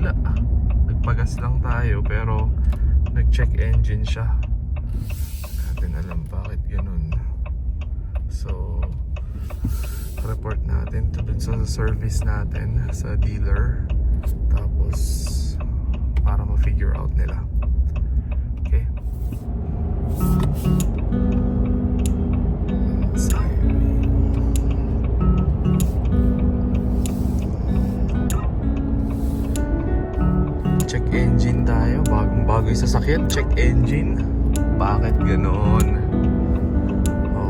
wala. Nagpagas lang tayo pero nag-check engine siya. Hindi natin alam bakit ganun. So report natin to dun sa service natin sa dealer, tapos para ma-figure out nila. Okay. Check engine tayo. Bagong-bago yung sasakyan. Check engine. Bakit ganoon?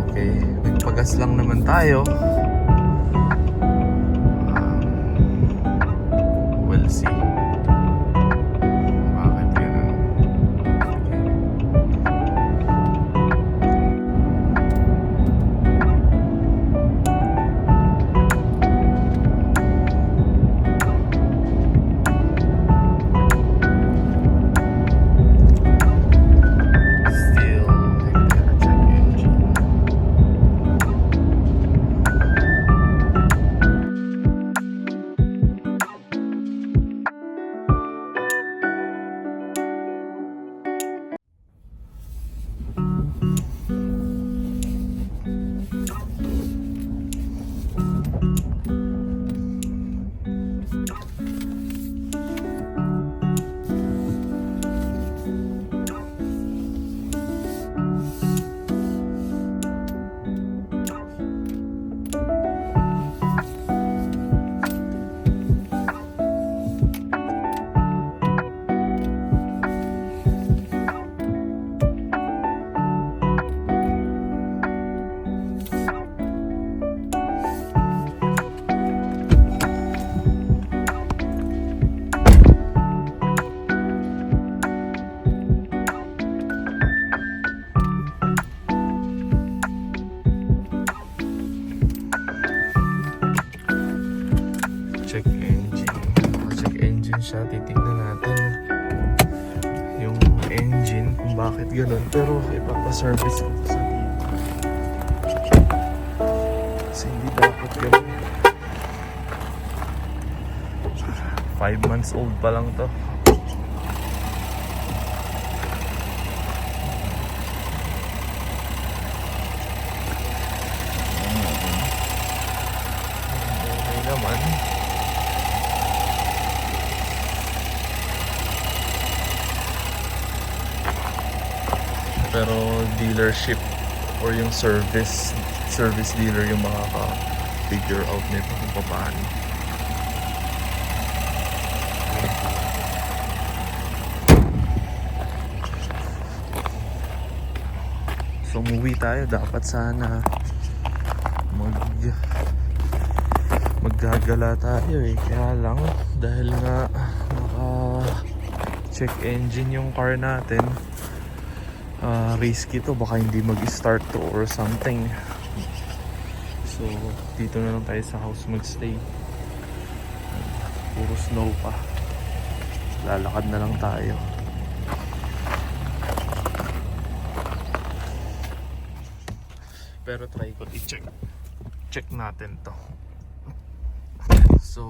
Okay. Nagpagas lang naman tayo. We'll see. Bakit ganoon? Check engine. Check engine siya. Titignan natin yung engine kung bakit ganun. Pero ipapaservice ko sa dito. Kasi hindi dapat ganun. 5 months old pa lang to. Okay naman. Pero dealership or yung service dealer yung makaka-figure out nito kung paano. So umuwi tayo, dapat sana maggagala tayo kaya lang dahil nga naka check engine yung car natin. Risky to, baka hindi mag-start to or something. So dito na lang tayo sa house magstay. Puro snow pa, lalakad na lang tayo. Pero try ko i-check natin to. So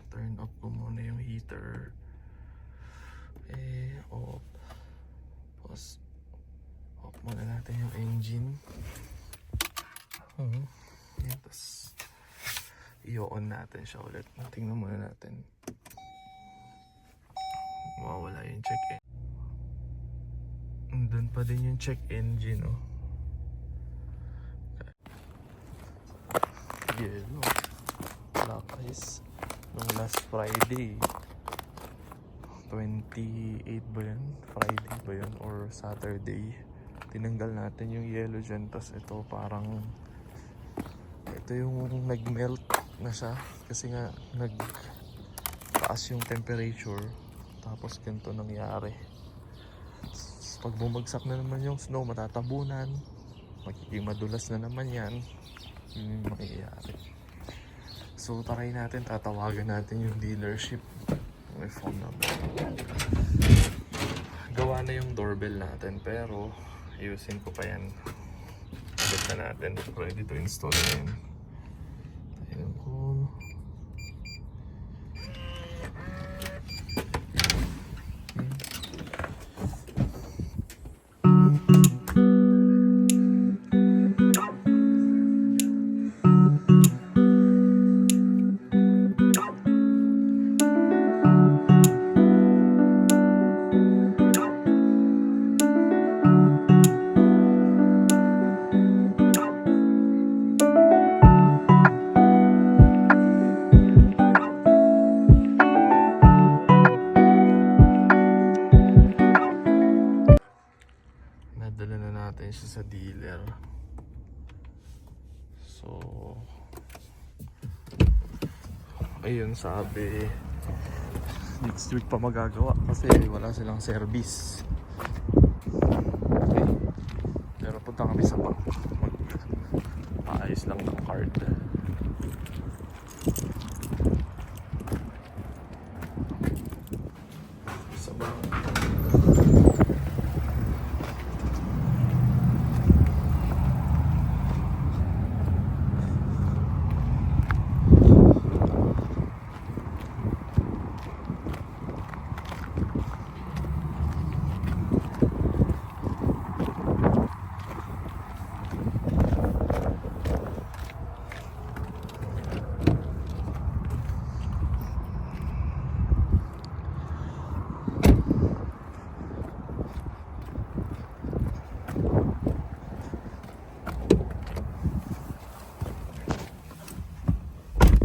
turn off ko muna yung heater. Off. Tapos off muna natin yung engine. Yan, tapos i-on natin siya ulit. Tingnan muna natin. Mawawala yung check engine. Doon pa din yung check engine, oh. Yellow. Black ice. Nung last Friday. 28 ba yun? Friday ba yun? Or Saturday? Tinanggal natin yung yellow dyan. Tapos ito parang ito yung nag-melt na siya. Kasi nga nag-taas yung temperature. Tapos ganito nangyari. Pag bumagsak na naman yung snow, matatabunan. Magiging madulas na naman yan. Yun yung mangyayari. So try natin, tatawagan natin yung dealership. May phone number. Gawa na yung doorbell natin, pero ayusin ko pa yan. Agad na natin. Ready to install na yun. Ayun ko. siya sa dealer. So, ayun sabi, next week pa magagawa kasi wala silang service. Okay. Pero punta kami sa bank, mag-aayos lang ng card. Sa bank.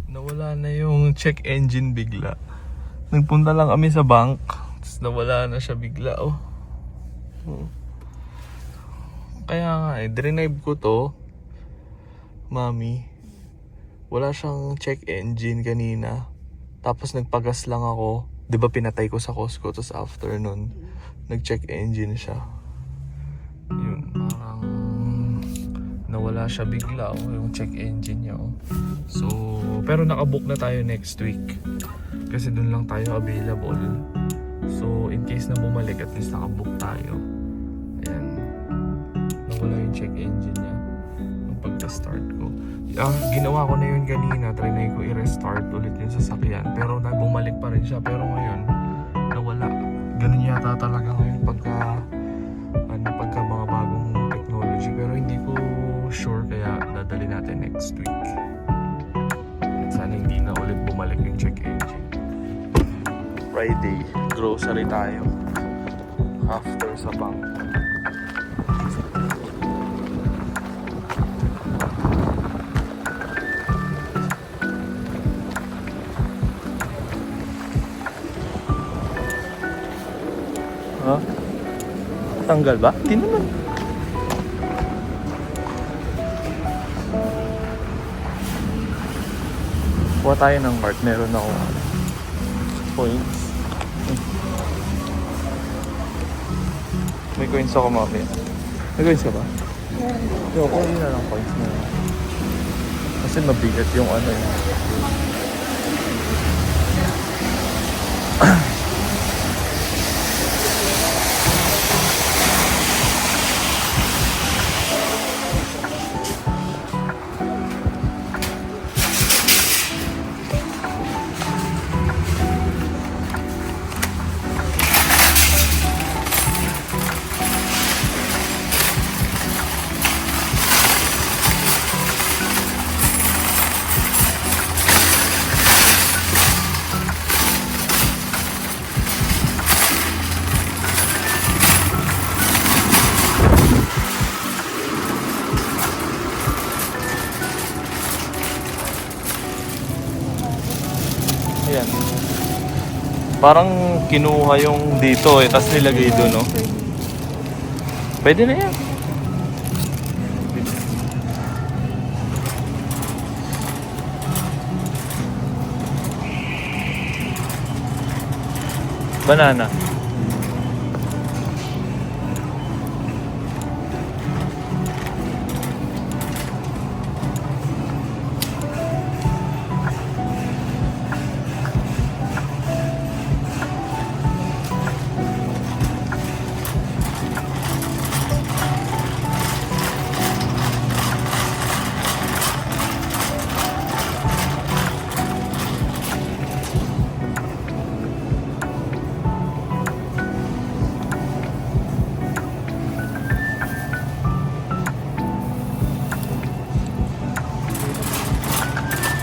Nawala na yung check engine bigla. Nagpunta lang kami sa bank, tapos nawala na siya bigla. Oh. Kaya nga drive ko to, mami. Wala siyang check engine kanina. Tapos nagpagas lang ako. 'Di ba pinatay ko sa Costco, tapos after nun, nag-check engine siya. Yun, parang nawala siya bigla, oh, yung check engine niya. Oh. So, pero nakabook na tayo next week. Kasi dun lang tayo available. So, in case na bumalik, at least nakabook tayo. Ayan. Nawala yung check engine niya nung pagka-start ko. Ginawa ko na yun kanina. Trinay ko i-restart ulit yung sasakyan. Pero bumalik pa rin siya. Pero ngayon, nawala. Ganun yata talaga ngayon pagka mga bagong technology. Pero hindi ko sure, kaya dadali natin next week. At sana hindi na ulit bumalik yung check engine. Friday, grocery tayo. After sa bank. Ha? Tanggal ba? Hindi naman. Kuha tayo ng card. Meron ako points. May coins ako, mami. May coins ka ba? Yo, kuha na lang coins na. Kasi mabigat yung ano yun. Ayan. Parang kinuha yung dito eh, tapos nilagay doon, no? Pwede na yan. Banana.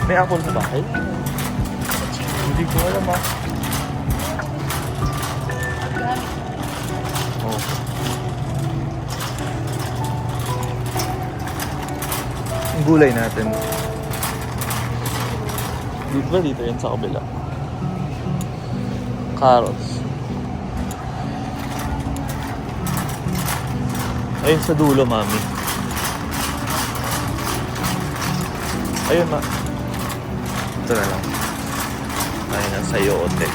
May apple sa bahay? Hindi ko alam, ah. Oh. Ang gulay natin. Dito ba dito yan sa kabila? Carrots. Ayun sa dulo, mami. Ayun, ma. Ito na lang. Ayun na, sayote.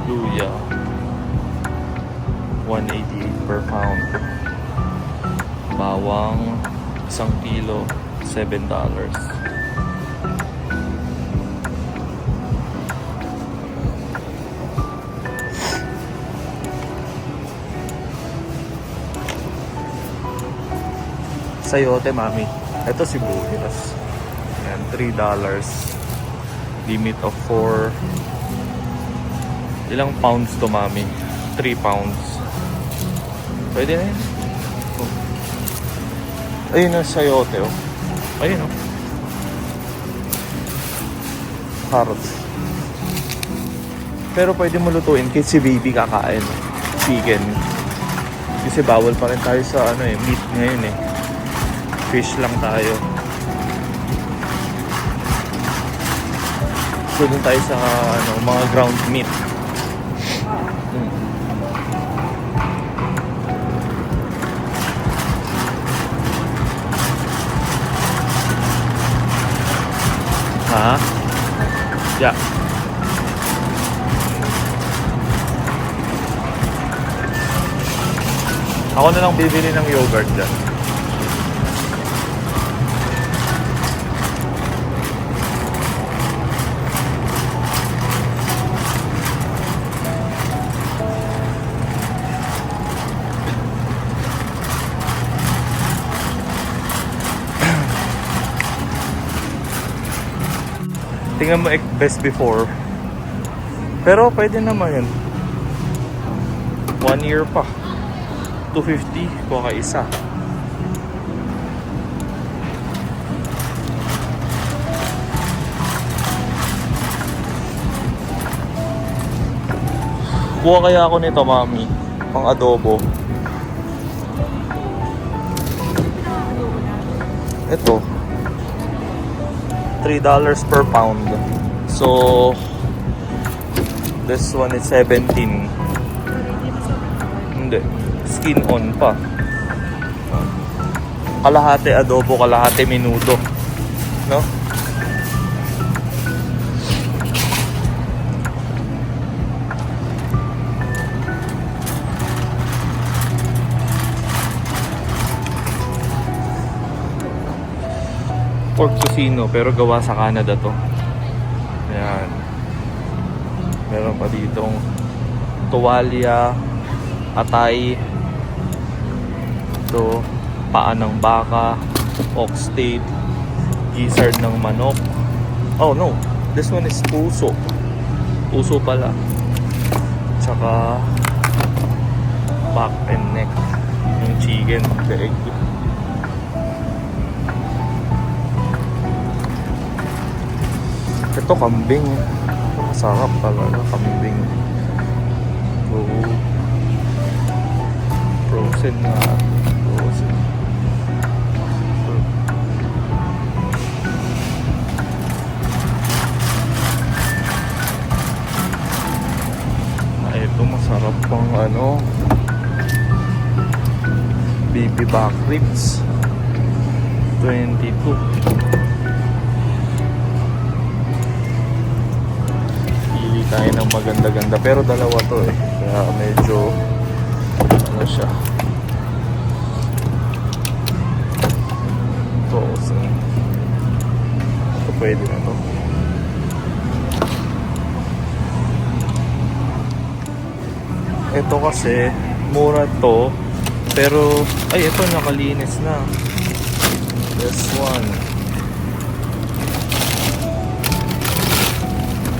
Luya, 188 per pound. Bawang, 1 kilo, $7. Sayote, mami. Ito sibuyas. Yan, $3. Limit of 4. Ilang pounds to, mami? 3 pounds. Pwede na yun. Oh. Ayun na sayote, oh. Ayun, oh. Carrots. Pero pwede mo lutuin kasi si baby kakain. Chicken. Kasi bawal pa rin tayo sa meat ngayon eh. Fish lang tayo. So dun tayo sa mga ground meat. Ha? Yeah. Ako na lang bibili ng yogurt dyan. Tingnan mo best before. Pero pwede naman yun. 1 year pa. 250 kung isa. Kuha kaya ako nito, mami. Pang adobo. Ito. $3 per pound. So this one is 17. Hindi. Skin on pa. Kalahati adobo, kalahati menudo. No? Pork tocino pero gawa sa Canada to. Ayan. Meron pa ditong tuwalya, atay, ito, paa ng baka, oxtail, gizzard ng manok. Oh no, this one is puso. Puso pala. Tsaka back and neck yung chicken, the egg. Ito kambing. Masarap talaga kambing. So, frozen na. Frozen. Ito masarap pang baby back ribs. 22. Tayo ng maganda-ganda pero dalawa to eh kaya medyo siya ito pwede na to. Ito kasi mura to pero ay ito nakalinis na. This one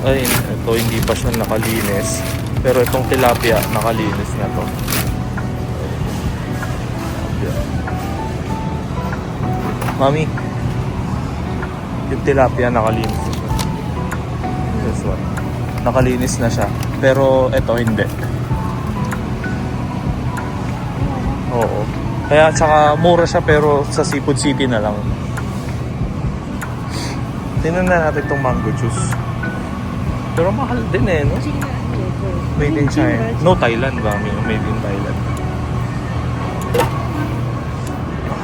ay, ito hindi pa siya nakalinis. Pero itong tilapia, nakalinis na to. Mami, yung tilapia nakalinis na siya. This one. Nakalinis na siya. Pero ito hindi. Oo. Kaya tsaka mura siya pero sa Seafood City na lang. Tingnan na natin itong mango juice. Pero mahal din eh, no? Made in China. No, Thailand ba? Made in Thailand.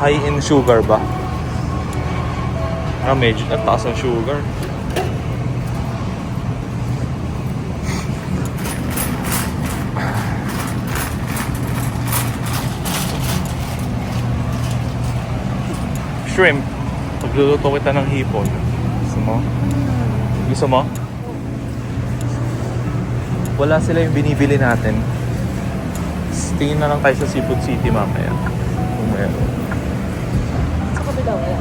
High in sugar ba? Medyo taas ang sugar. Shrimp. Pagluluto kita ng hipon. Gusto mo? Gusto mo? Wala sila yung binibili natin. Tingin na lang tayo sa Seafood City mamaya. Kung meron. Sa kabila wala.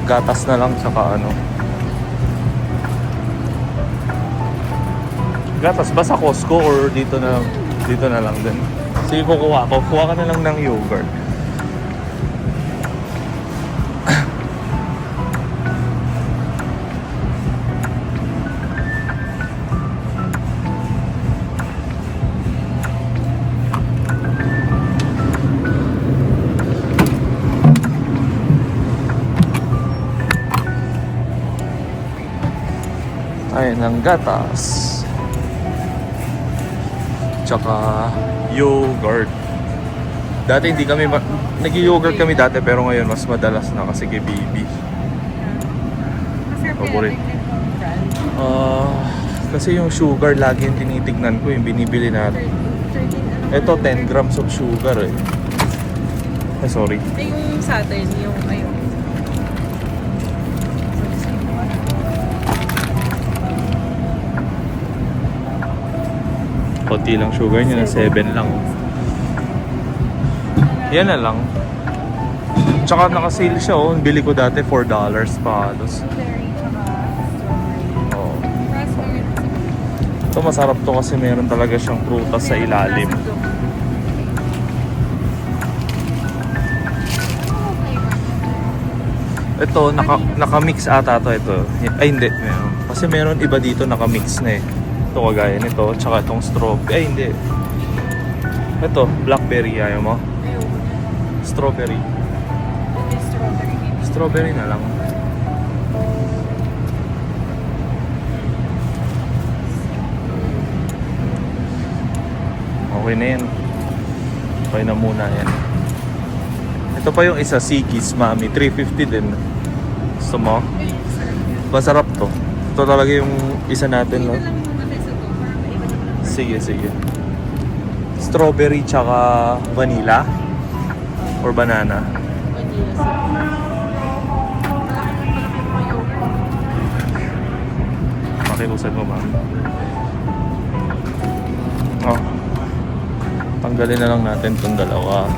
Gatas na lang tsaka ano. Gatas ba sa Costco or dito na lang din? Sige, kukuha ko. Kuha ka na lang ng yogurt. Ayun ang gatas. Tsaka yogurt. Dati hindi kami nag-yogurt kami dati pero ngayon mas madalas na kasi kay baby. Favorite. Kasi yung sugar lagi yung tinitignan ko yung binibili natin. Ito 10 grams of sugar eh. Sorry. Yung Saturn, yung ayun. Konti lang sugar niya na 7 lang. Yan na lang. Tsaka naka-sale siya oh. Bili ko dati $4 pa halos. Berry, tsaka strawberry. Oh. Raspberry. Ito masarap to kasi meron talaga siyang prutas sa ilalim. Ito, naka-mix ata to ito. Ay hindi, meron. Kasi meron iba dito naka-mix na eh. Ito kagaya nito, tsaka itong strawberry. Ay hindi. Ito, blackberry ayaw mo? Strawberry. Strawberry na lang. Okay na yan. Okay na muna yan. Ito pa yung isa, Sigis Mami. 350 din. Gusto mo? Masarap to. Ito talaga yung isa natin. No? Sige, sige. Strawberry tsaka vanilla? Or banana? Makiusad mo, ma'am. Oh. Tanggalin na lang natin itong dalawa.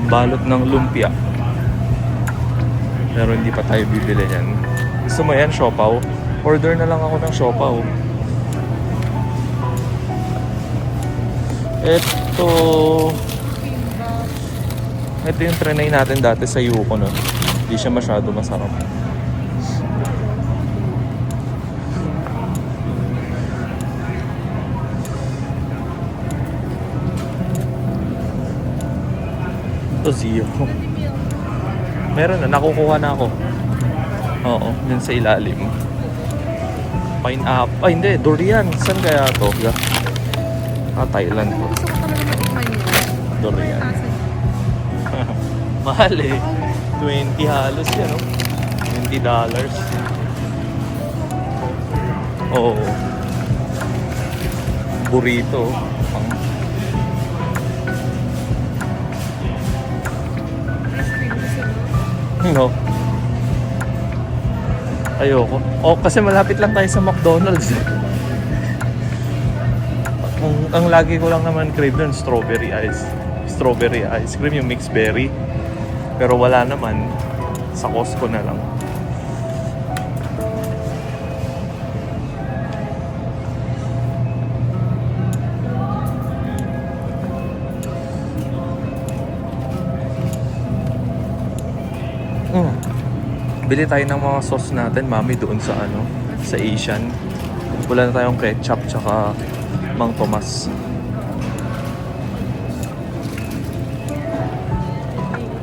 Balot ng lumpia. Pero hindi pa tayo bibili yan. Gusto mo yan, siopaw? Order na lang ako ng siopaw. Ito yung trinay natin dati sa Yuko, no? Hindi siya masyado masarap. Ito Zio. Meron na, nakukuha na ako. Oo, yun sa ilalim. Pineapple. Ay hindi, durian. Saan kaya to? Thailand to. Gusto ko talaga matikman yun. Durian. Mahal eh. 20 halos yan, no? $20. Oo. Burrito. No. Ayoko. Oh, kasi malapit lang tayo sa McDonald's. Ang lagi ko lang naman crave doon, strawberry ice. Strawberry ice cream, yung mixed berry. Pero wala naman. Sa Costco na lang. Bili tayo ng mga sauce natin, mami, doon sa ano, sa Asian. Wala na tayong ketchup tsaka Mang Tomas.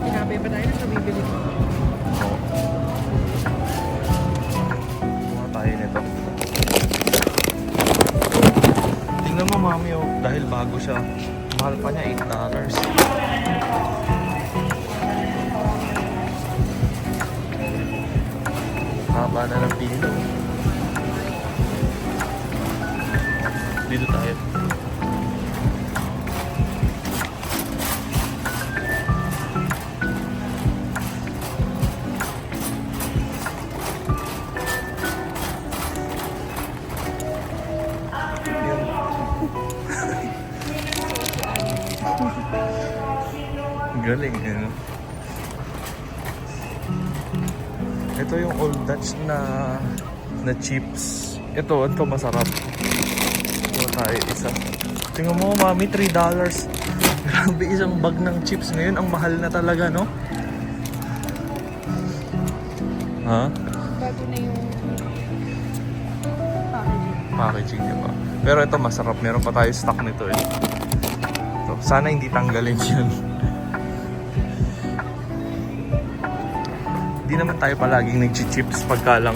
Tinapay pa tayo na bibili ko. Oo. Kuha tayo nito. Tingnan mo, mami, oh, dahil bago siya. Mahal pa niya, $8. Haba na ng pilo. Dito tayo. Galing eh. No? Ito yung Old Dutch na chips. Ito masarap. Ito tayo isa. Tingnan mo, mami, $3. Grabe, isang bag ng chips ngayon. Ang mahal na talaga, no? Ha? Bago na yung packaging. Packaging, diba? Pero ito masarap. Meron pa tayo stock nito eh. Ito, sana hindi tanggalin yun. Hindi naman tayo palaging nag-chips pagka lang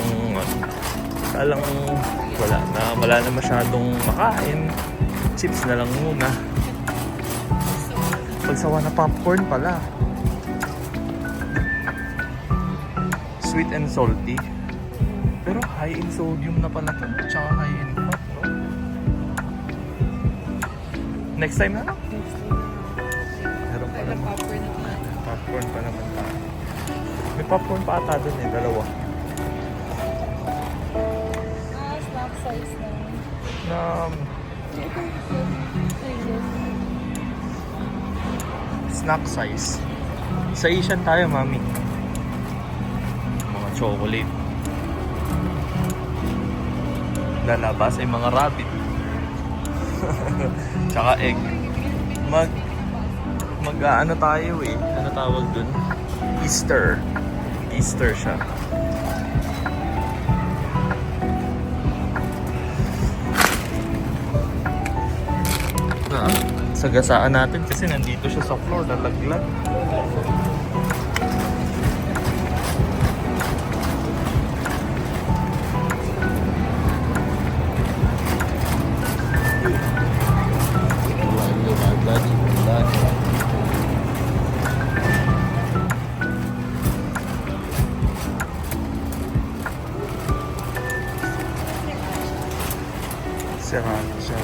wala na masyadong makain. Chips na lang muna. Pagsawa na popcorn pala. Sweet and salty. Pero high in sodium na pala to. Tsaka high in fat, no? Next time na lang. Meron pa naman. Popcorn na tayo. Popcorn pa naman tayo. May popcorn pa ata dun eh, dalawa. Snack size na. Na snack size. Sa Asian tayo, mami. Mga chocolate. Lalabas ay mga rabbit. Tsaka egg. Ano tayo eh. Ano tawag dun? Easter siya. Sagasaan natin kasi nandito siya sa floor, nalaglag. Sriracha.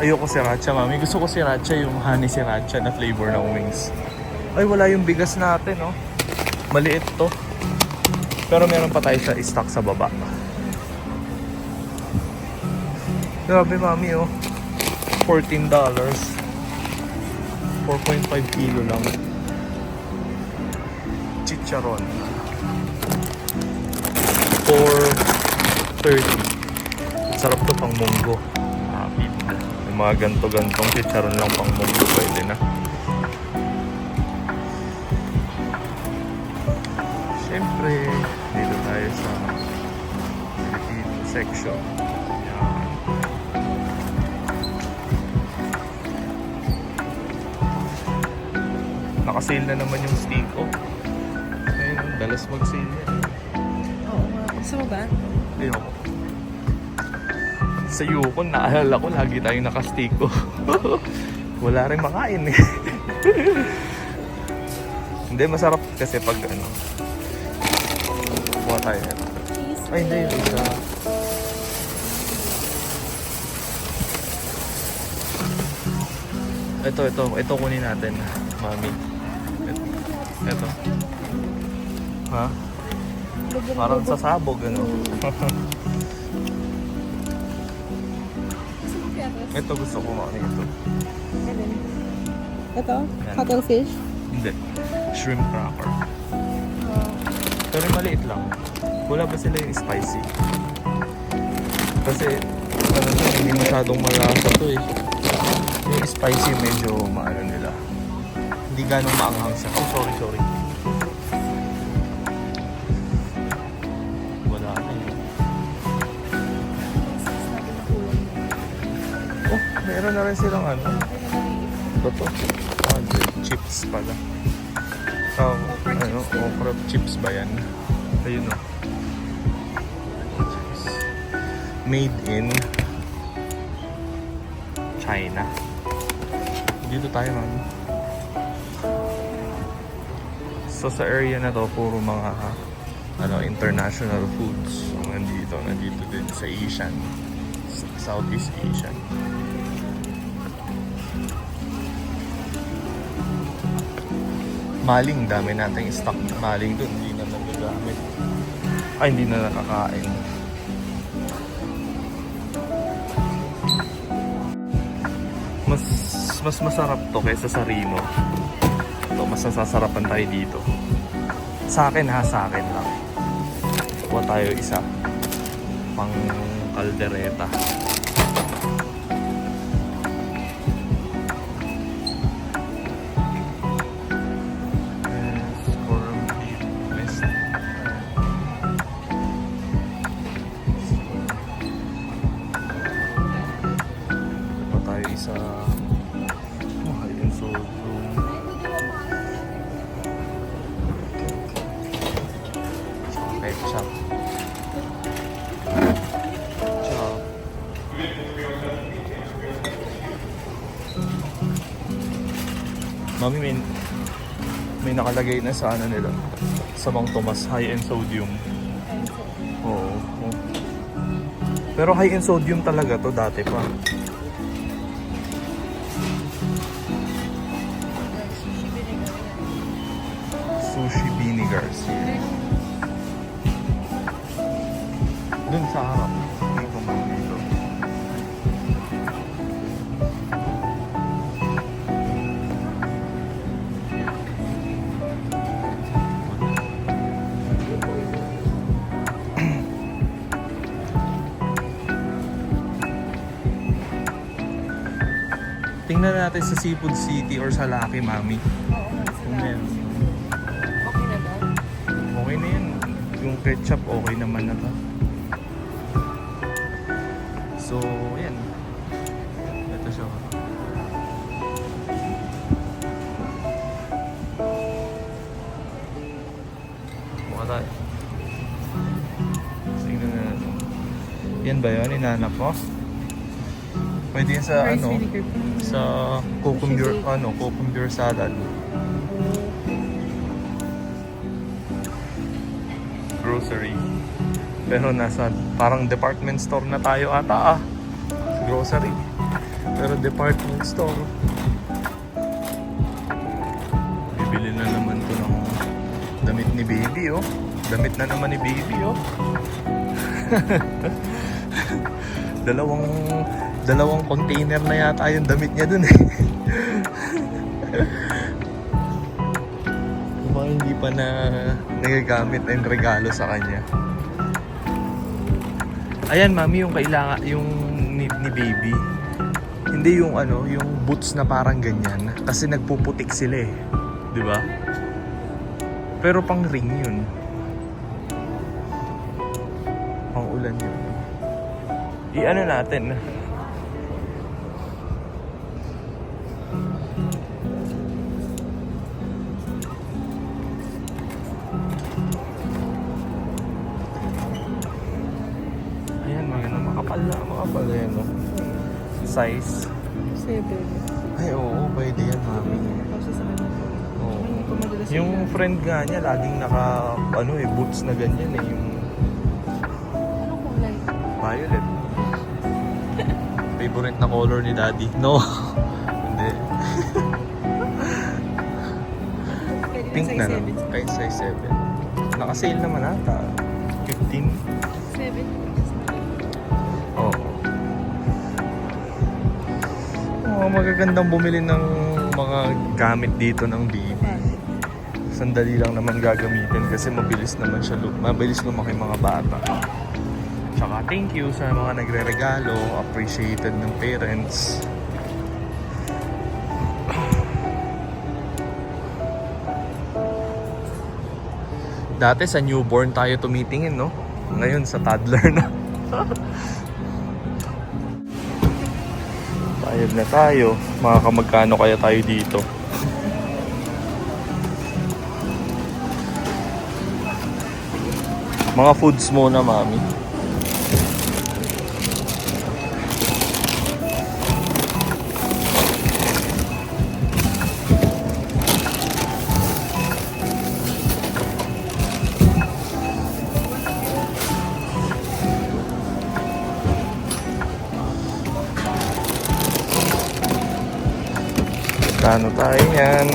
Ayoko sriracha, mami. Gusto ko sriracha, yung honey sriracha na flavor ng wings. Ay, wala yung bigas natin, oh. Maliit to. Pero meron pa tayo sa stock sa baba. Grabe, mami, oh. $14. 4.5 kilo lang. Chicharon. 4.30. Sarap to pang munggo. Pizza. Yung mga ganto-gantong chicharon lang pang munggo, pwede na. Siyempre, dito tayo sa Filipino section. Yan. Nakasale na naman yung Stico. Ayun, dalas mag-sale yan. Oo nga. Gusto mo ba? Ayoko. Sa Yukon, naalala ko, lagi tayong nakastiko. Wala rin makain eh. Hindi, masarap kasi pag ano. Kuha tayo. Ay, hindi. Ito kunin natin, mami. Ito. Ha? Parang sasabog, ano. Ito gusto ko mami ito. Ito? Yan. Cuttlefish? Hindi. Shrimp cracker. Pero maliit lang. Wala ba sila yung spicy? Kasi ano to, hindi masyadong malasa to eh. Yung spicy medyo maano nila. Hindi ganong maanghang siya. Oh, sorry. Oh, meron na rin silang ano. Ito. Chips pala. Oh, ano, okra chips ba yan? Ayun o. Made in China. Dito tayo, man. So sa area na to, puro mga international foods. So, nandito din sa Asian. Southeast Asian. Maling, dami nating stock na maling dun. Hindi na nagagamit. Ay, hindi na nakakain. Mas masarap to kaysa sa Rino. Ito, mas nasasarapan tayo dito. Sa akin lang. Kuha tayo isa. Pang kaldereta. Sa high-end showroom. Ketchup. Chop. Mami, may nakalagay na sa ano nila. Sa Mang Tomas, high-end sodium. Oo. Pero high-end sodium talaga to dati pa. Sushi vinegars. Dun sa harap. May kumang dito. Tingnan natin sa Seafood City or sa Lucky Mami. Kung meron. Okay na ba? Okay na yun. Yung ketchup, okay naman na to. So, yan. Ito siya. Mukha tayo. Tingnan na natin. Yan ba yun? Inanap mo? Pwede yan sa Rice ano? vinegar. Sa cucumber salad. Grocery. Pero nasa parang department store na tayo ata grocery. Pero department store. Bibili na naman to ng damit ni baby, oh. Damit na naman ni baby, oh. Dalawang container na yata yung damit niya dun, eh. Baka hindi pa na nagagamit ang regalo sa kanya. Ayan, mami, yung kailangan, yung ni baby. Hindi yung yung boots na parang ganyan. Kasi nagpuputik sila, eh. Di ba? Pero pang ring yun. Pang ulan yun. I-ano natin. Makapal yan, no? Size. 7. Ay, oo, pwede yan, mami. Kasi sa kanya. Oo. Madalas Yung friend nga niya, laging naka, boots na ganyan, eh. Yung Anong kulay? violet. Favorite na color ni daddy. No. Hindi. Pink na lang. Kahit size 7. Naka-sale naman ata. 15. 7. Magagandang bumili ng mga gamit dito ng baby. Sandali lang naman gagamitin kasi mabilis naman siya mabilis lumaki mga bata. Tsaka thank you sa mga nagre-regalo, appreciated ng parents. Dati sa newborn tayo tumitingin, no? Ngayon sa toddler na. Bayad na tayo. Makakamagkano kaya tayo dito? Mga foods muna, mami. Kano tayo yan?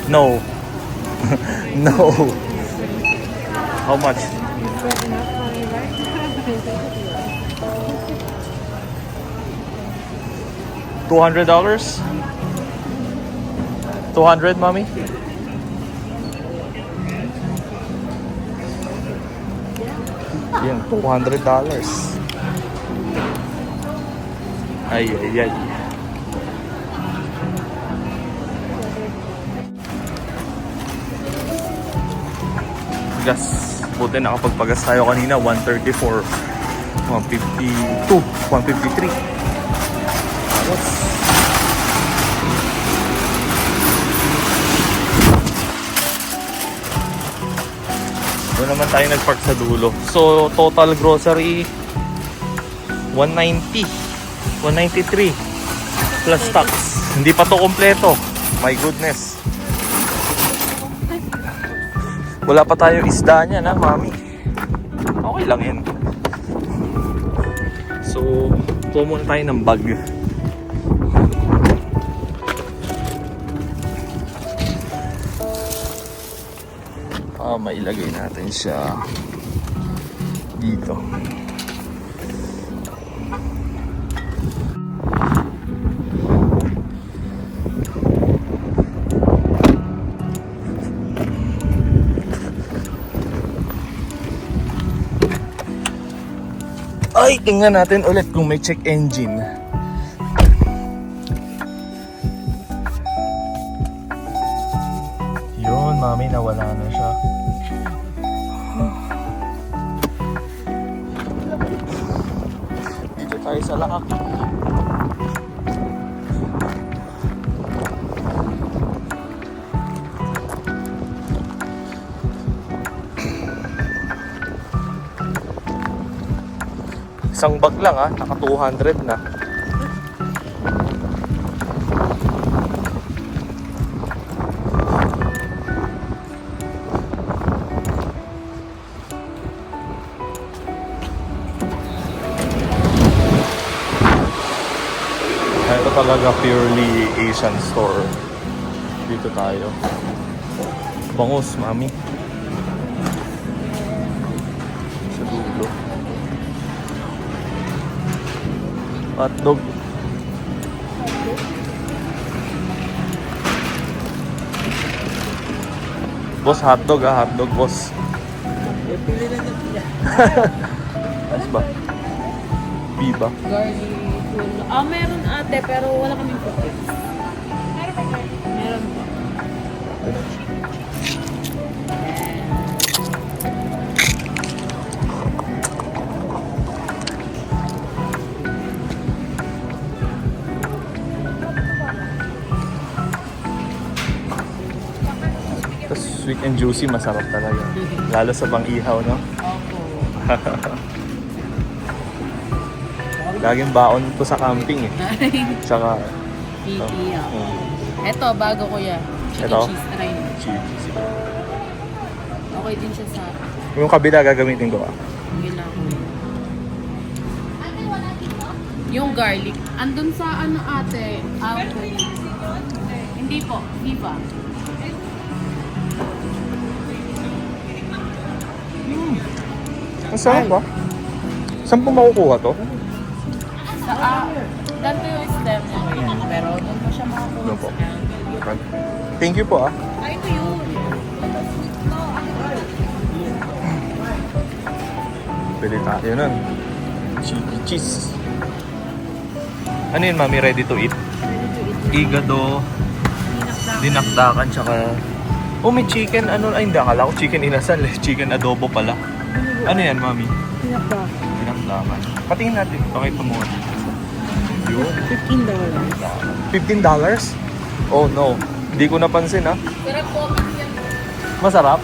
No. No. How much? It's good enough for me, right? $200? 200, mommy? Yan, $200. Ay, ay, ay. Gas. Buti nakapagpagas tayo kanina, 134, 152, 153. Tapos, doon naman tayo nagpark sa dulo. So, total grocery, 190, 193 plus tax. Hindi pa to kompleto. My goodness. Wala pa tayo isda niya na, mami. Okay lang yan. So, kuha muna tayo ng bag. Mailagay natin siya dito. Ay, tingnan natin ulit kung may check engine. Yun, mami, nawala na siya. Dito tayo sa lakak. Isang bag lang naka 200 na. Ito talaga purely Asian store. Dito tayo. Bangus, mami. Sa dulo. Hotdog. Boss, hotdog hotdog, boss. Pili lang na pila. Ano ba? Biba. Garlic. Meron ate, pero wala kaming cookies. Meron ba? Meron po. Tapos sweet and juicy, masarap talaga. Lalo sa pang-ihaw, no? Opo. Laging baon ko sa camping eh. Tsaka, Iiyaw. Eto, bago ko yan. Chicken Eto? cheese try. cheese. Okay din siya sa Yung kabila gagamitin ko yun lang. Yung garlic. Andun sa ano ate? Hindi po. Viva. Ang sarap ba? Saan po makukuha to? Sa ganito yung stem niya ngayon. Pero doon mo siya makakuha. Doon po. Thank you po Ay, ito yun. Pili tayo nun. Cheese. Ano yun, mami? Ready to eat? Ready to eat. Igado, Dinakdakan. dinakdakan, tsaka... Oh, may chicken. Ano? Ay, hindi. Akala ko chicken inasal. Chicken adobo pala. Ano yan, mami? Dinakdakan. Dinakdakan. Patingin natin. Pakita mo. Yun. $15. $15? Oh, no. Hindi ko napansin, ha? Sarap po yan. Masarap.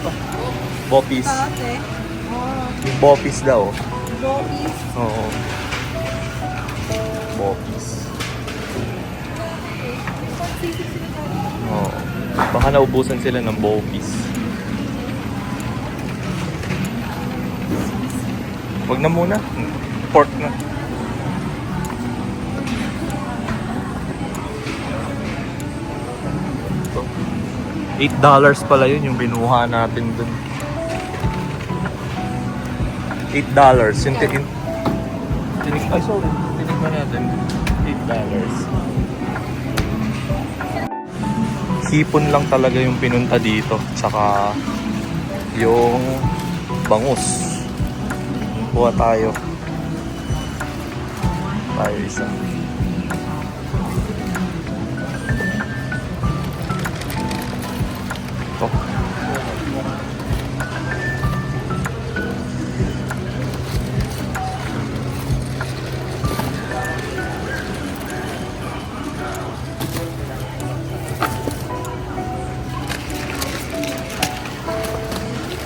Bopis. Ate. Oh, Yung bopis daw. Bopis. Oo. Bopis. Oo. Baka naubusan sila ng bopis. Wag na muna. Pork na. Ito. $8 pala yun yung binuha natin dun. $8. Yung ay, sorry. Tinignan natin. $8. Hipon lang talaga yung pinunta dito. Tsaka yung bangus. Kuha tayo. Tayo isa. Ito.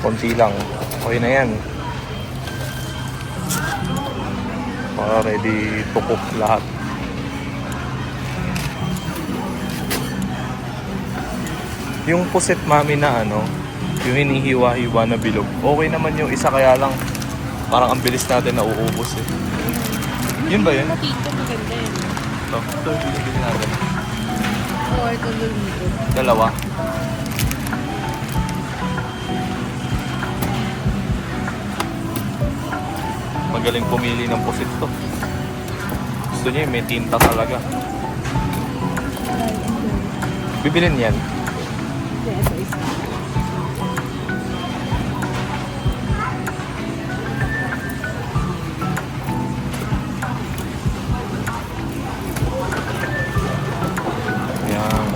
Konti lang. Okay na yan. Para ready to cook lahat. Yung puset mami na ano, yung hinihiwa-hiwa na bilog. Okay naman yung isa, kaya lang parang ang bilis natin nauubos eh. Yun ba yun? Tito, maganda yun. Ito yung binibili natin. Oo, ito dito. Dalawa. Magaling pumili ng pusit to. Gusto niya may tinta talaga. Bibilin yan. Hindi, ito isa. Yan.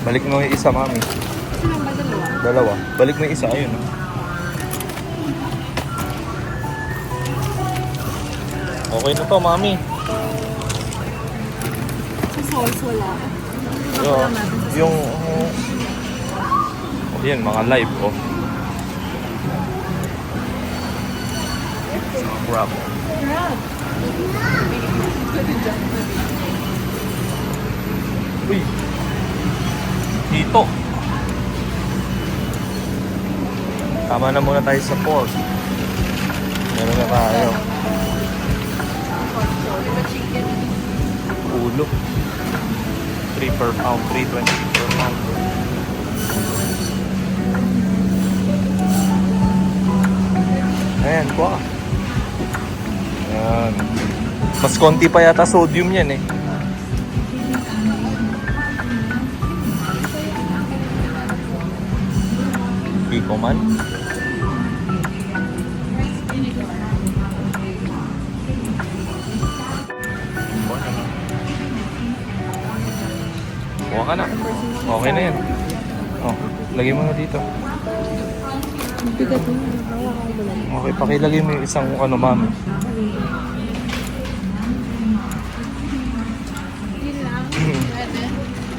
Balik mo yung isa, mami. Isa lang ba dalawa? Dalawa. Balik mo yung isa, ayun. Oh. Okay na to, mami. Sa sauce wala. Yung yan, mga live, oh. Crab. Uy. Dito. Tama na muna tayo sa pork. Meron na tayo. Ulo. 3 per pound, 3.20 per pound. Ayan, kuha. Ayan. Mas konti pa yata sodium yan eh. Biko man. Kuha ka na. Okay na yan. Oh, lagay mo na dito. Bigat mo. Bawa ka ba lang? Okay, pakilagay mo yung isang ano, mami. Yun lang. Pwede.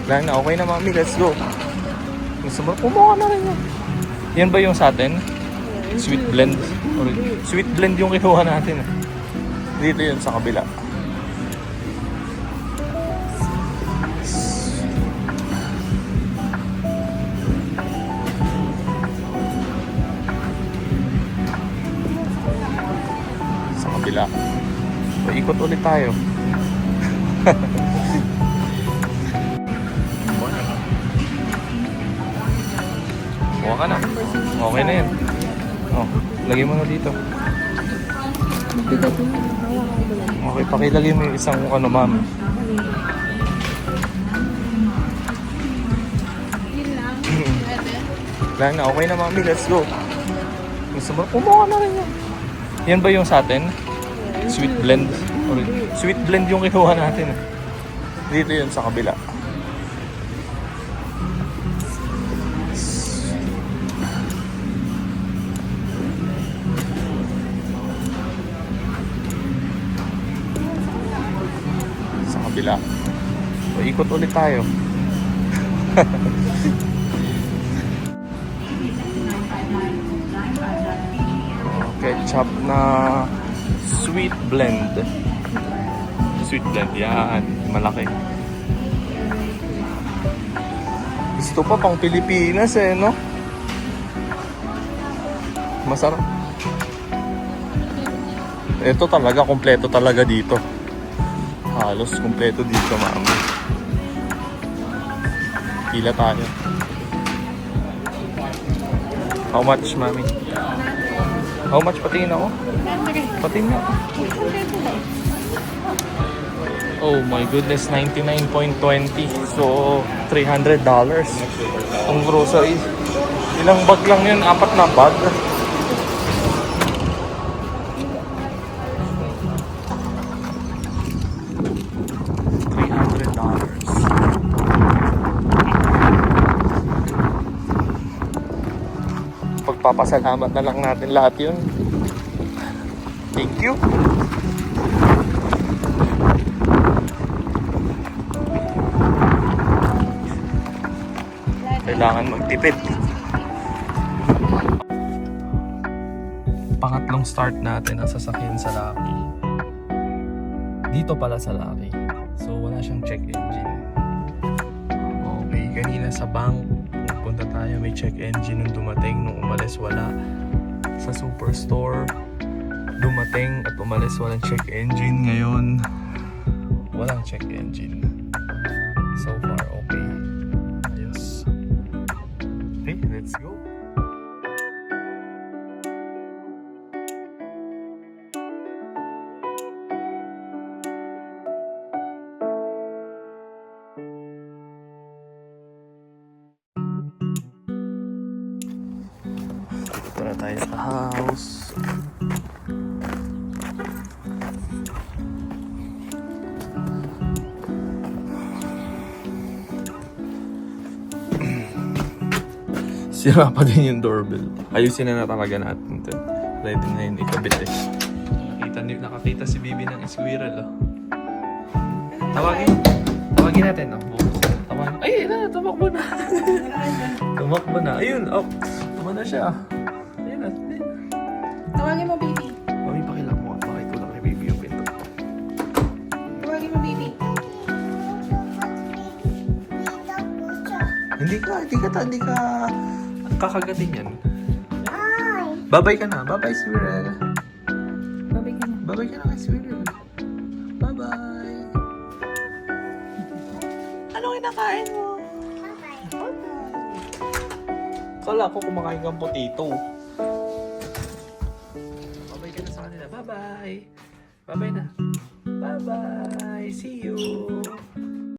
Wala na, okay na mami, let's go. Gusto mo, kumuha na rin yan. Yan ba yung sa atin? Sweet blend. Or, sweet blend yung kinuha natin. Dito yun sa kabila. Sa kabila. So, ikot ulit tayo. Kuha ka na. Okay na yan. Oh, lagay mo na dito. Bigat mo. Bawa ka ba lang? Okay, pakilagay mo yung isang ano, mami. Yun lang. Pwede. Wala na, okay na mami, let's go. Gusto mo, kumuha na rin yan. Yan ba yung sa atin? Sweet blend. Sweet blend yung kinuha natin. Dito yun sa kabila. Sa kabila. So, ikot ulit tayo. Ketchup na sweet blend. Sweet blend, yan. Malaki. Gusto pa pang Pilipinas eh, no? Masarap. Ito talaga, kompleto talaga dito. Halos kompleto dito, mami. Pila tayo. How much, mami? How much patingin ako? Patingin ako. Oh my goodness, 99.20. So, $300. Ang grocery. Ilang bag lang yun? 4 na bag. Pagpapasalamat na lang natin lahat yun. Thank you. Kailangan magtipid. Pangatlong start natin ang sasakyan sa Lucky. Dito pala sa Lucky. So wala siyang check engine. Okay, kanina sa bank punta tayo, may check engine nung dumating. Nung umalis wala. Sa superstore dumating at umalis walang check engine. Ngayon walang check engine. So far okay. Ayos. Okay, let's go. Dito na tayo sa house. Sira pa din yung doorbell. Ayusin na talaga natin ito. Ready na yun ikabit eh. Nakakita si Bibi ng squirrel oh. Tawagin natin oh. Tawagin. Ay, tumakbo na. Tumakbo na. Ayun, oh. Tuma na siya. Ayun na. Tawagin mo, baby. Mami, pakilak mo at pakitulak kay Bibi yung pinto. Tawagin mo, baby. Hindi ka kakagatin yan. Babay ka na. Babay, squirrel. Babay ka na. Babay ka na kay squirrel. Bye-bye. Ano kinakain mo? Bye-bye. Kala ko kumakain kang potato. Babay ka na sa kanila. Bye-bye. Bye-bye na. Bye-bye. See you.